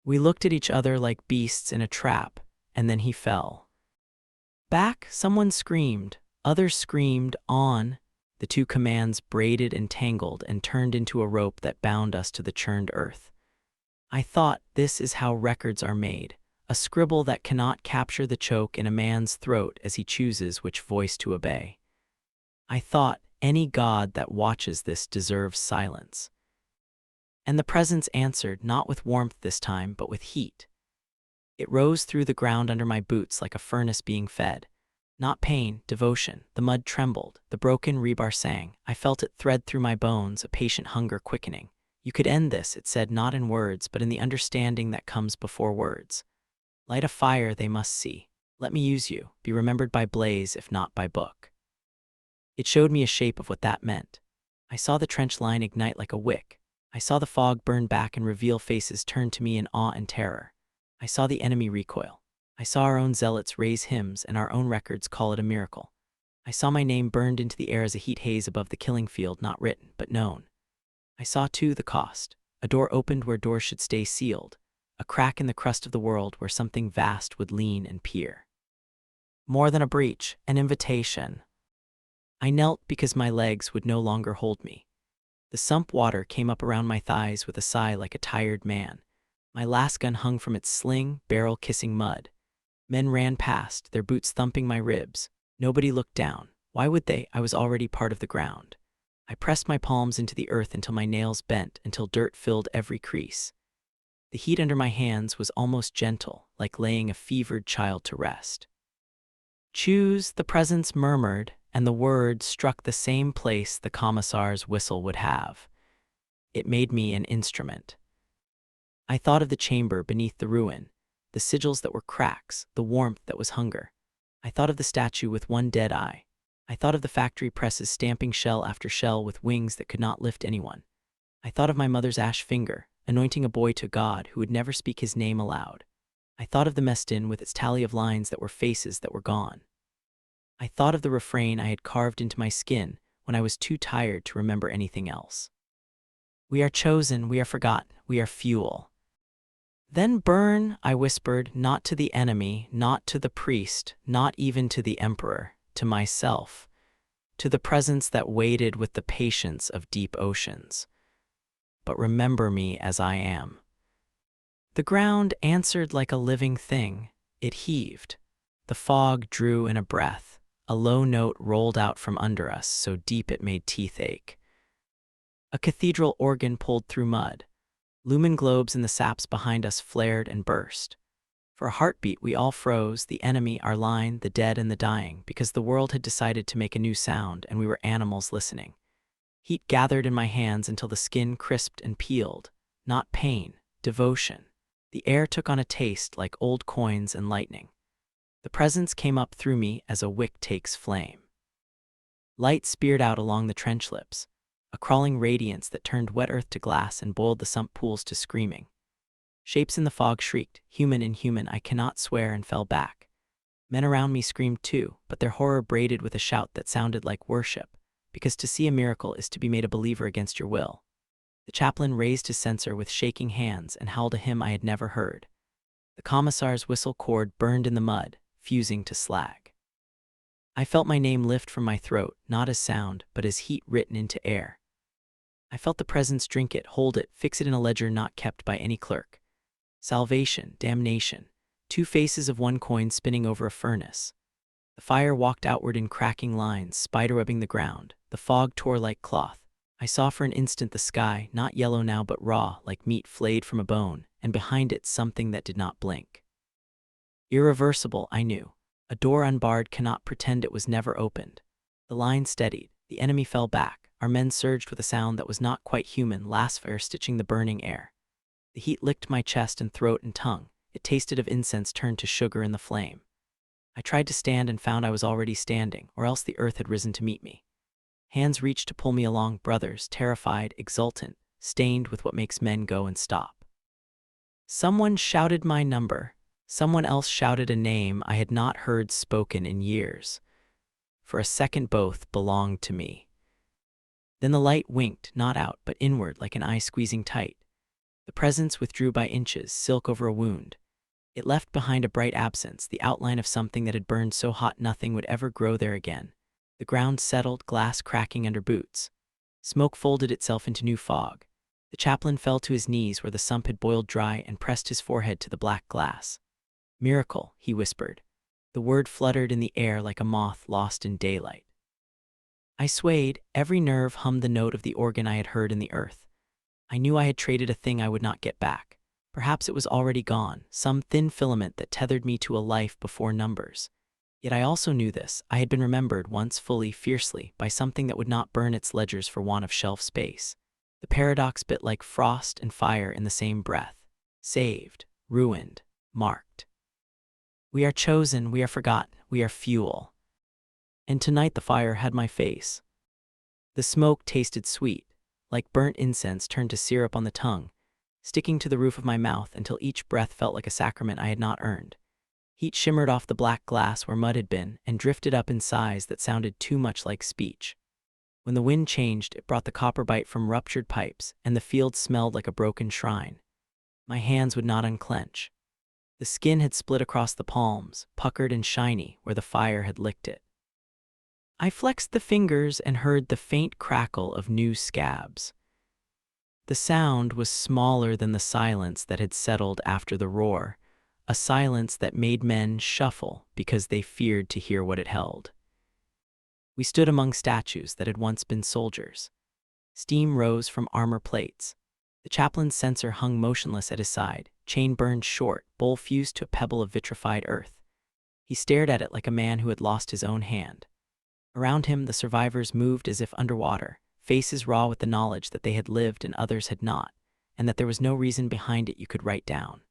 We looked at each other like beasts in a trap, and then he fell. Back, someone screamed. Others screamed, "On!" The two commands braided and tangled and turned into a rope that bound us to the churned earth. I thought, this is how records are made, a scribble that cannot capture the choke in a man's throat as he chooses which voice to obey. I thought, any god that watches this deserves silence. And the presence answered, not with warmth this time, but with heat. It rose through the ground under my boots like a furnace being fed. Not pain, devotion. The mud trembled, the broken rebar sang. I felt it thread through my bones, a patient hunger quickening. You could end this, it said, not in words, but in the understanding that comes before words. Light a fire they must see. Let me use you, be remembered by blaze if not by book. It showed me a shape of what that meant. I saw the trench line ignite like a wick. I saw the fog burn back and reveal faces turned to me in awe and terror. I saw the enemy recoil. I saw our own zealots raise hymns and our own records call it a miracle. I saw my name burned into the air as a heat haze above the killing field, not written, but known. I saw, too, the cost. A door opened where doors should stay sealed, a crack in the crust of the world where something vast would lean and peer. More than a breach, an invitation. I knelt because my legs would no longer hold me. The sump water came up around my thighs with a sigh like a tired man. My last gun hung from its sling, barrel kissing mud. Men ran past, their boots thumping my ribs. Nobody looked down. Why would they? I was already part of the ground. I pressed my palms into the earth until my nails bent, until dirt filled every crease. The heat under my hands was almost gentle, like laying a fevered child to rest. Choose, the presence murmured, and the word struck the same place the commissar's whistle would have. It made me an instrument. I thought of the chamber beneath the ruin, the sigils that were cracks, the warmth that was hunger. I thought of the statue with one dead eye. I thought of the factory presses stamping shell after shell with wings that could not lift anyone. I thought of my mother's ash finger, anointing a boy to God who would never speak his name aloud. I thought of the messtin with its tally of lines that were faces that were gone. I thought of the refrain I had carved into my skin when I was too tired to remember anything else. We are chosen, we are forgotten, we are fuel. Then burn, I whispered, not to the enemy, not to the priest, not even to the emperor, to myself, to the presence that waited with the patience of deep oceans. But remember me as I am. The ground answered like a living thing. It heaved. The fog drew in a breath. A low note rolled out from under us, so deep it made teeth ache. A cathedral organ pulled through mud. Lumen globes in the saps behind us flared and burst. For a heartbeat, we all froze, the enemy, our line, the dead and the dying, because the world had decided to make a new sound, and we were animals listening. Heat gathered in my hands until the skin crisped and peeled. Not pain, devotion. The air took on a taste like old coins and lightning. The presence came up through me as a wick takes flame. Light speared out along the trench lips, a crawling radiance that turned wet earth to glass and boiled the sump pools to screaming. Shapes in the fog shrieked, human, inhuman, I cannot swear, and fell back. Men around me screamed too, but their horror braided with a shout that sounded like worship, because to see a miracle is to be made a believer against your will. The chaplain raised his censer with shaking hands and howled a hymn I had never heard. The commissar's whistle cord burned in the mud, fusing to slag. I felt my name lift from my throat, not as sound, but as heat written into air. I felt the presence drink it, hold it, fix it in a ledger not kept by any clerk. Salvation, damnation, two faces of one coin spinning over a furnace. The fire walked outward in cracking lines, spiderwebbing the ground. The fog tore like cloth. I saw for an instant the sky, not yellow now but raw, like meat flayed from a bone, and behind it something that did not blink. Irreversible, I knew. A door unbarred cannot pretend it was never opened. The line steadied. The enemy fell back. Our men surged with a sound that was not quite human, lasfire stitching the burning air. The heat licked my chest and throat and tongue. It tasted of incense turned to sugar in the flame. I tried to stand and found I was already standing, or else the earth had risen to meet me. Hands reached to pull me along, brothers, terrified, exultant, stained with what makes men go and stop. Someone shouted my number. Someone else shouted a name I had not heard spoken in years. For a second both belonged to me. Then the light winked, not out, but inward like an eye squeezing tight. The presence withdrew by inches, silk over a wound. It left behind a bright absence, the outline of something that had burned so hot nothing would ever grow there again. The ground settled, glass cracking under boots. Smoke folded itself into new fog. The chaplain fell to his knees where the sump had boiled dry and pressed his forehead to the black glass. "Miracle," he whispered. The word fluttered in the air like a moth lost in daylight. I swayed, every nerve hummed the note of the organ I had heard in the earth. I knew I had traded a thing I would not get back. Perhaps it was already gone, some thin filament that tethered me to a life before numbers. Yet I also knew this: I had been remembered once fully, fiercely, by something that would not burn its ledgers for want of shelf space. The paradox bit like frost and fire in the same breath. Saved, ruined, marked. We are chosen, we are forgotten, we are fuel. And tonight the fire had my face. The smoke tasted sweet, like burnt incense turned to syrup on the tongue, sticking to the roof of my mouth until each breath felt like a sacrament I had not earned. Heat shimmered off the black glass where mud had been and drifted up in sighs that sounded too much like speech. When the wind changed, it brought the copper bite from ruptured pipes, and the field smelled like a broken shrine. My hands would not unclench. The skin had split across the palms, puckered and shiny where the fire had licked it. I flexed the fingers and heard the faint crackle of new scabs. The sound was smaller than the silence that had settled after the roar, a silence that made men shuffle because they feared to hear what it held. We stood among statues that had once been soldiers. Steam rose from armor plates. The chaplain's censer hung motionless at his side, chain burned short, bowl fused to a pebble of vitrified earth. He stared at it like a man who had lost his own hand. Around him, the survivors moved as if underwater, faces raw with the knowledge that they had lived and others had not, and that there was no reason behind it you could write down.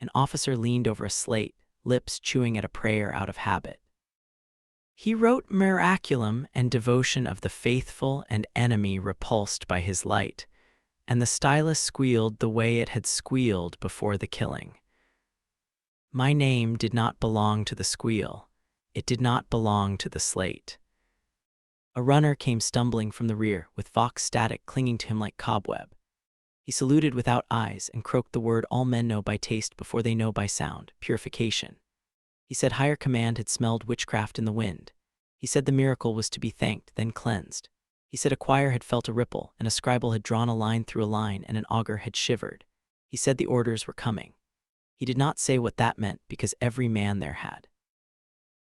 An officer leaned over a slate, lips chewing at a prayer out of habit. He wrote miraculum and devotion of the faithful and enemy repulsed by his light, and the stylus squealed the way it had squealed before the killing. My name did not belong to the squeal. It did not belong to the slate. A runner came stumbling from the rear, with Vox static clinging to him like cobweb. He saluted without eyes and croaked the word all men know by taste before they know by sound: purification. He said higher command had smelled witchcraft in the wind. He said the miracle was to be thanked, then cleansed. He said a choir had felt a ripple, and a scribal had drawn a line through a line, and an augur had shivered. He said the orders were coming. He did not say what that meant, because every man there had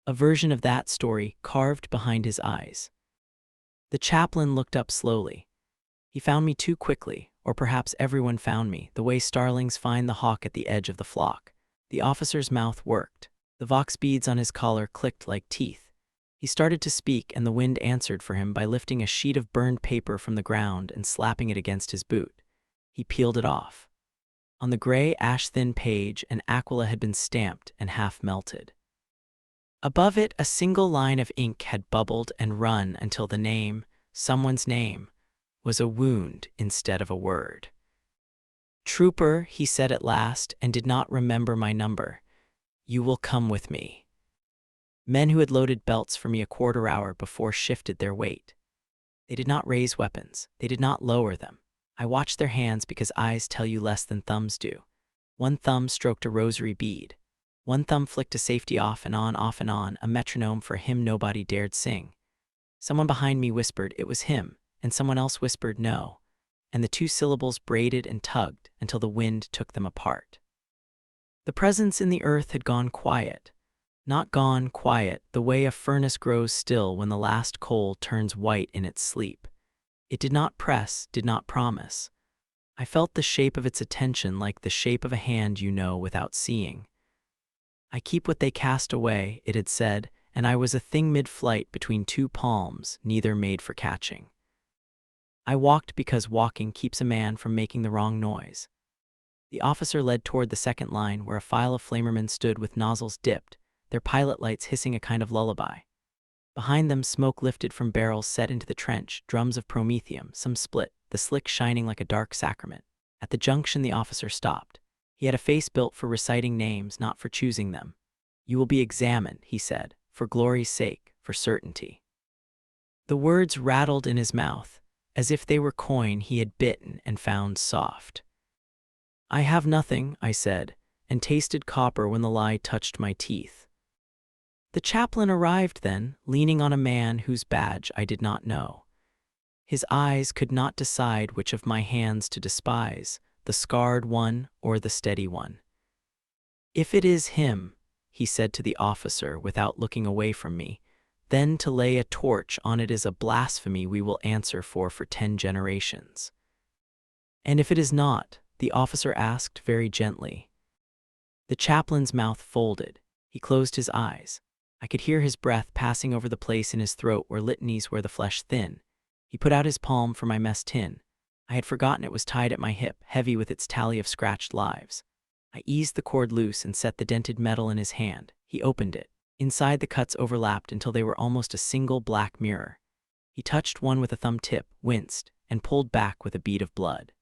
a version of that story carved behind his eyes. The chaplain looked up slowly. He found me too quickly, or perhaps everyone found me, the way starlings find the hawk at the edge of the flock. The officer's mouth worked. The vox beads on his collar clicked like teeth. He started to speak, and the wind answered for him by lifting a sheet of burned paper from the ground and slapping it against his boot. He peeled it off. On the gray, ash-thin page, an aquila had been stamped and half melted. Above it, a single line of ink had bubbled and run until the name, someone's name, was a wound instead of a word. "Trooper," he said at last, and did not remember my number. "You will come with me." Men who had loaded belts for me a quarter hour before shifted their weight. They did not raise weapons. They did not lower them. I watched their hands because eyes tell you less than thumbs do. One thumb stroked a rosary bead. One thumb flicked a safety off and on, a metronome for a hymn nobody dared sing. Someone behind me whispered it was him, and someone else whispered no, and the two syllables braided and tugged until the wind took them apart. The presence in the earth had gone quiet. Not gone quiet the way a furnace grows still when the last coal turns white in its sleep. It did not press, did not promise. I felt the shape of its attention like the shape of a hand you know without seeing. "I keep what they cast away," it had said, and I was a thing mid-flight between two palms, neither made for catching. I walked because walking keeps a man from making the wrong noise. The officer led toward the second line where a file of flamermen stood with nozzles dipped, their pilot lights hissing a kind of lullaby. Behind them, smoke lifted from barrels set into the trench, drums of promethium, some split, the slick shining like a dark sacrament. At the junction, the officer stopped. He had a face built for reciting names, not for choosing them. "You will be examined," he said, "for glory's sake, for certainty." The words rattled in his mouth, as if they were coin he had bitten and found soft. "I have nothing," I said, and tasted copper when the lie touched my teeth. The chaplain arrived then, leaning on a man whose badge I did not know. His eyes could not decide which of my hands to despise, the scarred one or the steady one. "If it is him," he said to the officer without looking away from me, "then to lay a torch on it is a blasphemy we will answer for 10 generations." "And if it is not?" the officer asked very gently. The chaplain's mouth folded. He closed his eyes. I could hear his breath passing over the place in his throat where litanies wear the flesh thin. He put out his palm for my mess tin. I had forgotten it was tied at my hip, heavy with its tally of scratched lives. I eased the cord loose and set the dented metal in his hand. He opened it. Inside, the cuts overlapped until they were almost a single black mirror. He touched one with a thumb tip, winced, and pulled back with a bead of blood.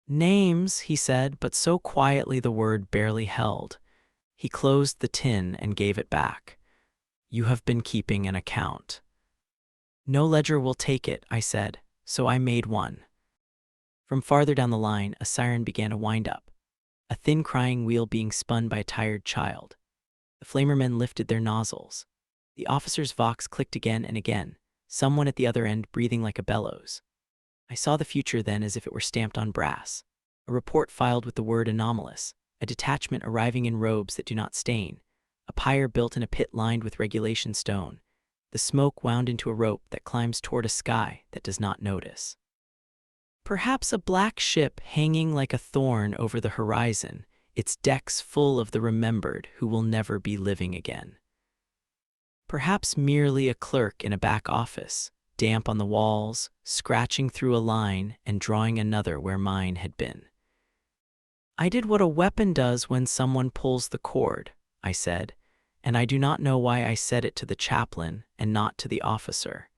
"Names," he said, but so quietly the word barely held. He closed the tin and gave it back. "You have been keeping an account." "No ledger will take it," I said, so I made one. From farther down the line, a siren began to wind up, a thin crying wheel being spun by a tired child. The flamermen lifted their nozzles. The officer's vox clicked again and again, someone at the other end breathing like a bellows. I saw the future then as if it were stamped on brass. A report filed with the word anomalous, a detachment arriving in robes that do not stain, a pyre built in a pit lined with regulation stone. The smoke wound into a rope that climbs toward a sky that does not notice. Perhaps a black ship hanging like a thorn over the horizon, its decks full of the remembered who will never be living again. Perhaps merely a clerk in a back office, damp on the walls, scratching through a line and drawing another where mine had been. "I did what a weapon does when someone pulls the cord," I said, and I do not know why I said it to the chaplain and not to the officer.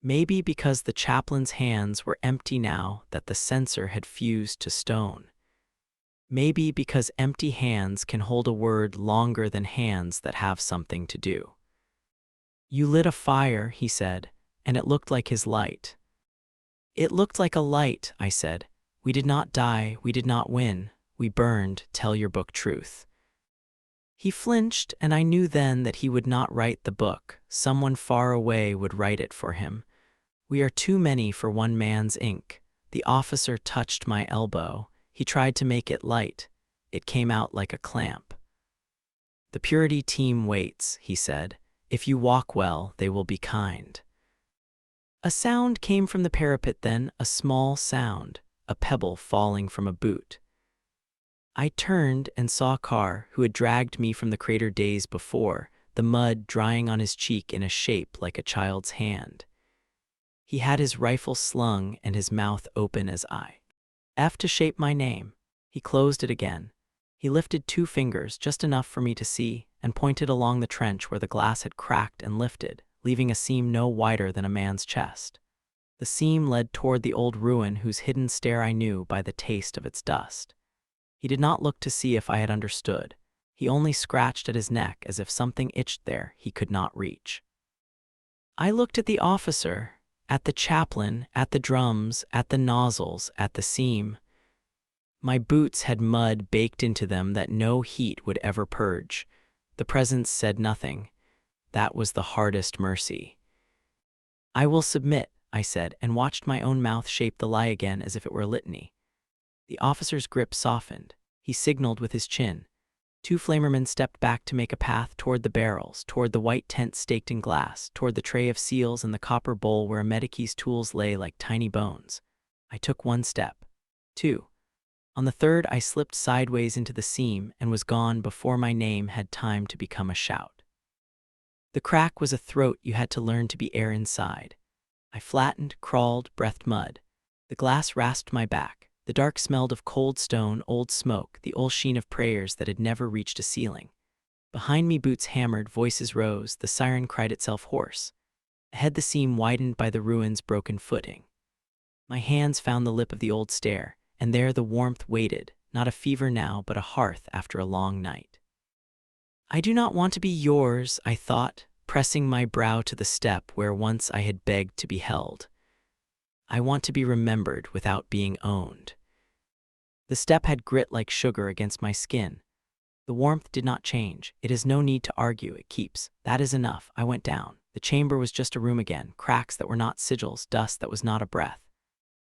Maybe because the chaplain's hands were empty now that the censer had fused to stone. Maybe because empty hands can hold a word longer than hands that have something to do. "You lit a fire," he said, and it looked like his light. "It looked like a light," I said. "We did not die, we did not win, we burned, tell your book truth." He flinched, and I knew then that he would not write the book. Someone far away would write it for him. "We are too many for one man's ink." The officer touched my elbow. He tried to make it light. It came out like a clamp. "The purity team waits," he said. "If you walk well, they will be kind." A sound came from the parapet then, a small sound, a pebble falling from a boot. I turned and saw Carr, who had dragged me from the crater days before, the mud drying on his cheek in a shape like a child's hand. He had his rifle slung and his mouth open as F to shape my name. He closed it again. He lifted 2 fingers, just enough for me to see, and pointed along the trench where the glass had cracked and lifted, leaving a seam no wider than a man's chest. The seam led toward the old ruin whose hidden stare I knew by the taste of its dust. He did not look to see if I had understood. He only scratched at his neck as if something itched there he could not reach. I looked at the officer, at the chaplain, at the drums, at the nozzles, at the seam. My boots had mud baked into them that no heat would ever purge. The presence said nothing. That was the hardest mercy. "I will submit," I said, and watched my own mouth shape the lie again as if it were a litany. The officer's grip softened. He signaled with his chin. 2 flamermen stepped back to make a path toward the barrels, toward the white tent staked in glass, toward the tray of seals and the copper bowl where a medic's tools lay like tiny bones. I took 1 step. 2. On the 3rd, I slipped sideways into the seam and was gone before my name had time to become a shout. The crack was a throat you had to learn to be air inside. I flattened, crawled, breathed mud. The glass rasped my back. The dark smelled of cold stone, old smoke, the old sheen of prayers that had never reached a ceiling. Behind me boots hammered, voices rose, the siren cried itself hoarse. Ahead the seam widened by the ruin's broken footing. My hands found the lip of the old stair, and there the warmth waited, not a fever now, but a hearth after a long night. "I do not want to be yours," I thought, pressing my brow to the step where once I had begged to be held. "I want to be remembered without being owned." The step had grit like sugar against my skin. The warmth did not change. It is no need to argue, it keeps. That is enough. I went down. The chamber was just a room again, cracks that were not sigils, dust that was not a breath.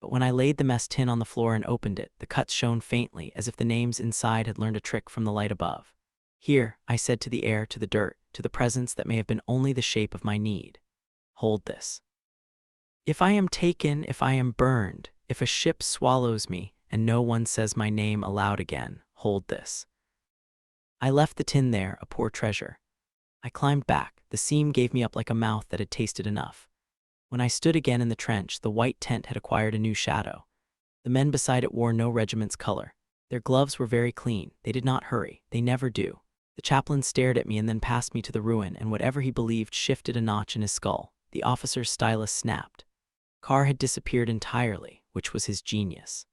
But when I laid the mess tin on the floor and opened it, the cuts shone faintly, as if the names inside had learned a trick from the light above. Here, I said to the air, to the dirt, to the presence that may have been only the shape of my need. Hold this. If I am taken, if I am burned, if a ship swallows me, and no one says my name aloud again, hold this. I left the tin there, a poor treasure. I climbed back. The seam gave me up like a mouth that had tasted enough. When I stood again in the trench, the white tent had acquired a new shadow. The men beside it wore no regiment's color. Their gloves were very clean. They did not hurry. They never do. The chaplain stared at me and then passed me to the ruin, and whatever he believed shifted a notch in his skull. The officer's stylus snapped. Carr had disappeared entirely, which was his genius.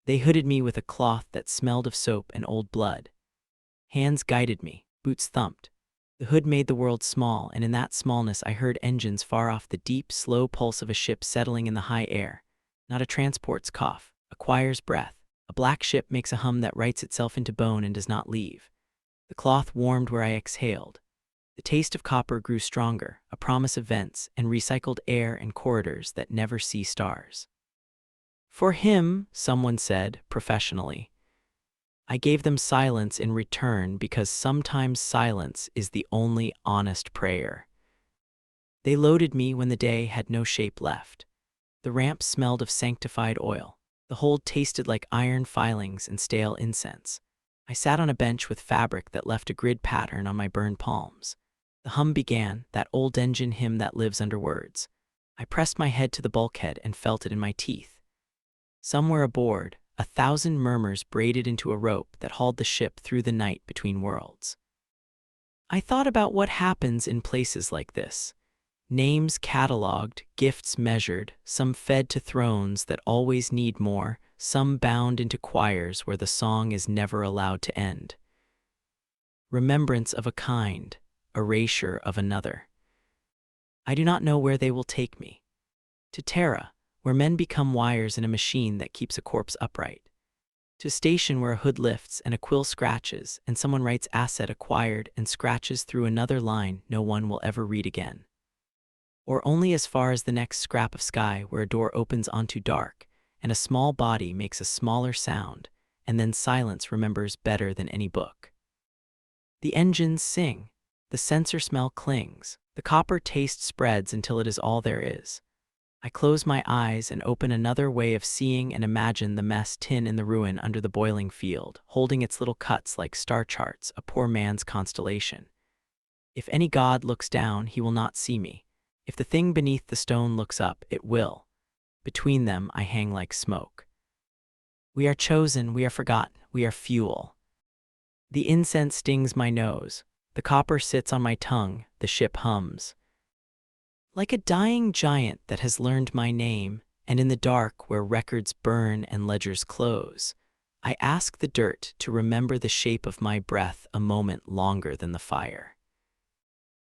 They hooded me with a cloth that smelled of soap and old blood. Hands guided me. Boots thumped. The hood made the world small, and in that smallness I heard engines far off, the deep, slow pulse of a ship settling in the high air. Not a transport's cough, a choir's breath. A black ship makes a hum that writes itself into bone and does not leave. The cloth warmed where I exhaled. The taste of copper grew stronger, a promise of vents and recycled air and corridors that never see stars. For him, someone said, professionally. I gave them silence in return because sometimes silence is the only honest prayer. They loaded me when the day had no shape left. The ramp smelled of sanctified oil. The hold tasted like iron filings and stale incense. I sat on a bench with fabric that left a grid pattern on my burned palms. The hum began, that old engine hymn that lives under words. I pressed my head to the bulkhead and felt it in my teeth. Somewhere aboard, 1,000 murmurs braided into a rope that hauled the ship through the night between worlds. I thought about what happens in places like this. Names catalogued, gifts measured, some fed to thrones that always need more, some bound into choirs where the song is never allowed to end. Remembrance of a kind, erasure of another. I do not know where they will take me. To Terra, where men become wires in a machine that keeps a corpse upright. To a station where a hood lifts and a quill scratches and someone writes asset acquired and scratches through another line no one will ever read again. Or only as far as the next scrap of sky where a door opens onto dark and a small body makes a smaller sound, and then silence remembers better than any book. The engines sing. The censer smell clings. The copper taste spreads until it is all there is. I close my eyes and open another way of seeing and imagine the mess tin in the ruin under the boiling field, holding its little cuts like star charts, a poor man's constellation. If any god looks down, he will not see me. If the thing beneath the stone looks up, it will. Between them, I hang like smoke. We are chosen, we are forgotten, we are fuel. The incense stings my nose. The copper sits on my tongue, the ship hums. Like a dying giant that has learned my name, and in the dark where records burn and ledgers close, I ask the dirt to remember the shape of my breath a moment longer than the fire.